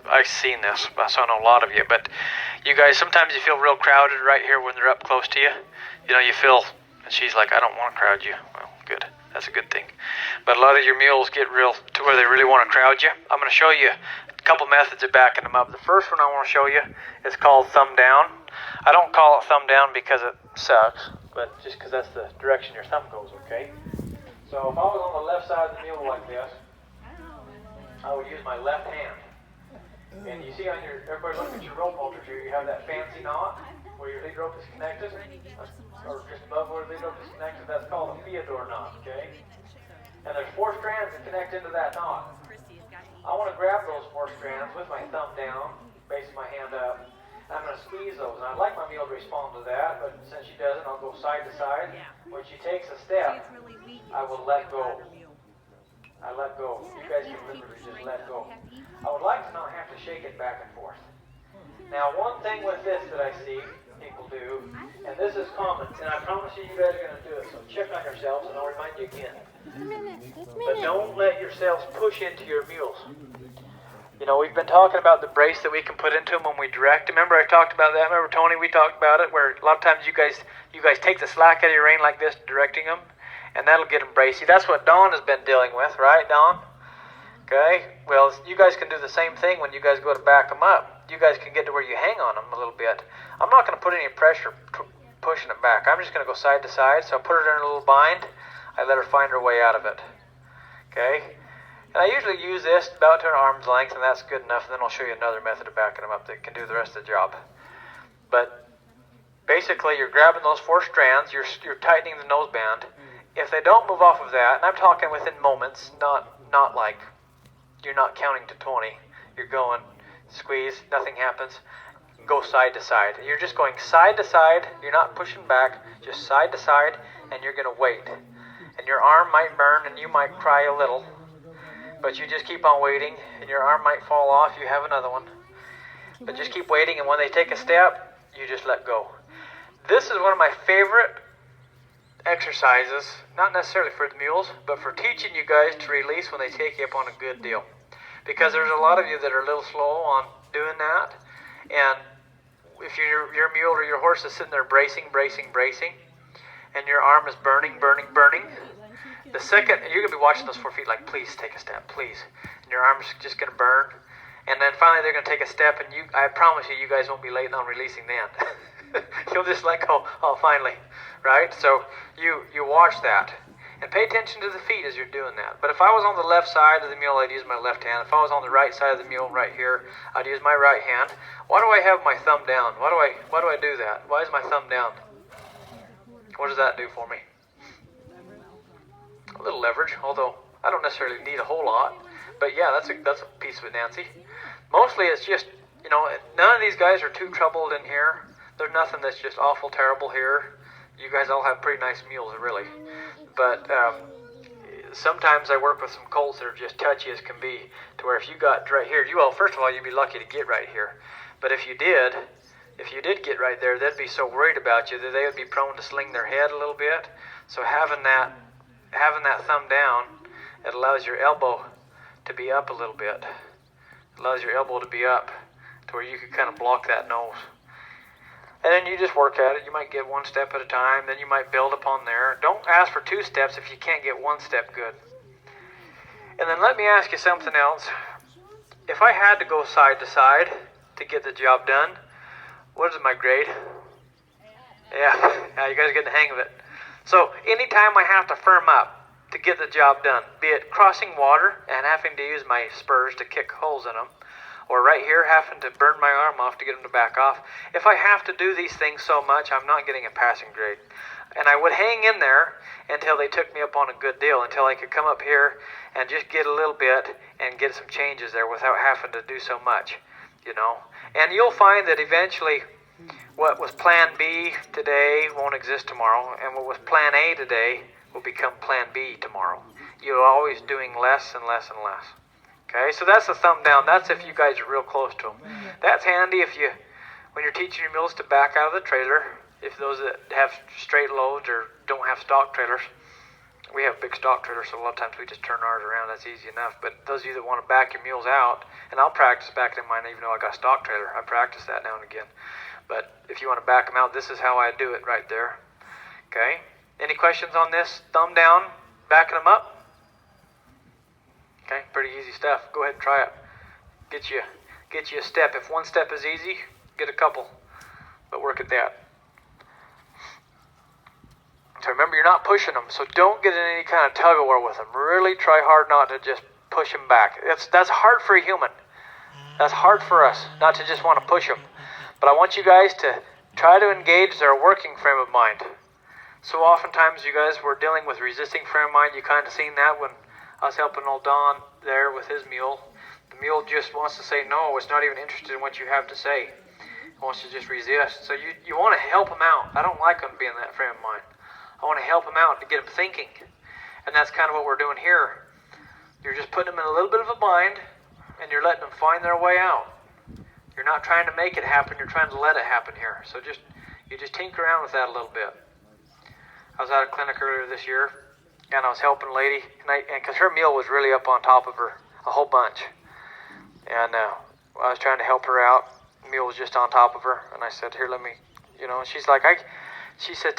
I've seen this, so I know a lot of you. But you guys, sometimes you feel real crowded right here when they're up close to you. You know, you feel, and she's like, I don't want to crowd you. Well, good. That's a good thing. But a lot of your mules get real to where they really want to crowd you. I'm going to show you a couple methods of backing them up. The first one I want to show you is called thumb down. I don't call it thumb down because it sucks, but just because that's the direction your thumb goes, okay? So if I was on the left side of the mule like this, I would use my left hand. And you see on everybody look at your rope halters here, you have that fancy knot where your lead rope is connected, or just above where the lead rope is connected. That's called a Theodore knot, okay? And there's 4 strands that connect into that knot. I want to grab those 4 strands with my thumb down, basing my hand up, and I'm going to squeeze those. And I'd like my mule to respond to that, but since she doesn't, I'll go side to side. When she takes a step, I will let go. I let go. You guys can literally just let go. I would like to not have to shake it back and forth. Now, one thing with this that I see people do, and this is common, and I promise you, you guys are going to do it, so check on yourselves, and I'll remind you again. But don't let yourselves push into your mules. You know, we've been talking about the brace that we can put into them when we direct. Remember I talked about that? Remember, Tony, we talked about it, where a lot of times you guys take the slack out of your rein like this, directing them, and that'll get them bracy. That's what Dawn has been dealing with, right, Dawn? Okay, well, you guys can do the same thing when you guys go to back them up. You guys can get to where you hang on them a little bit. I'm not going to put any pressure pushing it back. I'm just going to go side to side. So I put her in a little bind. I let her find her way out of it. Okay, and I usually use this about to an arm's length, and that's good enough. And then I'll show you another method of backing them up that can do the rest of the job. But basically, you're grabbing those 4 strands. You're tightening the nose band. If they don't move off of that, and I'm talking within moments, not like you're not counting to 20. You're going, squeeze, nothing happens. Go side to side. You're just going side to side. You're not pushing back, just side to side, and you're going to wait. And your arm might burn, and you might cry a little, but you just keep on waiting, and your arm might fall off. You have another one. But just keep waiting, and when they take a step, you just let go. This is one of my favorite exercises, not necessarily for the mules, but for teaching you guys to release when they take you up on a good deal. Because there's a lot of you that are a little slow on doing that, and if your mule or your horse is sitting there bracing, and your arm is burning, the second, you're going to be watching those 4 feet like, please take a step, please. And your arm's just going to burn, and then finally they're going to take a step, and I promise you guys won't be late on releasing then. You'll just let go, oh, finally, right? So you watch that. And pay attention to the feet as you're doing that. But if I was on the left side of the mule, I'd use my left hand. If I was on the right side of the mule right here, I'd use my right hand. Why do I have my thumb down? Why do I do that? Why is my thumb down? What does that do for me? A little leverage, although I don't necessarily need a whole lot. But yeah, that's a piece of it, Nancy. Mostly it's just, you know, none of these guys are too troubled in here. There's nothing that's just awful terrible here. You guys all have pretty nice mules, really. But sometimes I work with some colts that are just touchy as can be, to where if you got right here, first of all, you'd be lucky to get right here. But if you did get right there, they'd be so worried about you that they would be prone to sling their head a little bit. So having that thumb down, it allows your elbow to be up a little bit. It allows your elbow to be up to where you can kind of block that nose. And then you just work at it. You might get 1 step at a time. Then you might build upon there. Don't ask for 2 steps if you can't get 1 step good. And then let me ask you something else. If I had to go side to side to get the job done, what is my grade? Yeah, you guys get the hang of it. So anytime I have to firm up to get the job done, be it crossing water and having to use my spurs to kick holes in them, or right here having to burn my arm off to get them to back off. If I have to do these things so much, I'm not getting a passing grade. And I would hang in there until they took me up on a good deal, until I could come up here and just get a little bit and get some changes there without having to do so much, you know. And you'll find that eventually what was plan B today won't exist tomorrow, and what was plan A today will become plan B tomorrow. You're always doing less and less and less. Okay, so that's the thumb down. That's if you guys are real close to them. That's handy when you're teaching your mules to back out of the trailer, if those that have straight loads or don't have stock trailers. We have big stock trailers, so a lot of times we just turn ours around. That's easy enough. But those of you that want to back your mules out, and I'll practice backing mine even though I got a stock trailer. I practice that now and again. But if you want to back them out, this is how I do it right there. Okay? Any questions on this? Thumb down, backing them up? Okay, pretty easy stuff. Go ahead and try it. Get you a step. If one step is easy, get a couple. But work at that. So remember, you're not pushing them, so don't get in any kind of tug of war with them. Really try hard not to just push them back. That's hard for a human. That's hard for us, not to just want to push them. But I want you guys to try to engage their working frame of mind. So oftentimes you guys were dealing with resisting frame of mind. You kind of seen that when I was helping old Don there with his mule. The mule just wants to say no. It's not even interested in what you have to say. It wants to just resist. So you want to help them out. I don't like them being in that frame of mind. I want to help them out to get them thinking. And that's kind of what we're doing here. You're just putting them in a little bit of a bind, and you're letting them find their way out. You're not trying to make it happen. You're trying to let it happen here. So you just tinker around with that a little bit. I was at a clinic earlier this year, and I was helping a lady, and because her mule was really up on top of her, a whole bunch. And I was trying to help her out. The mule was just on top of her, and I said, here, let me, and she's like, she said,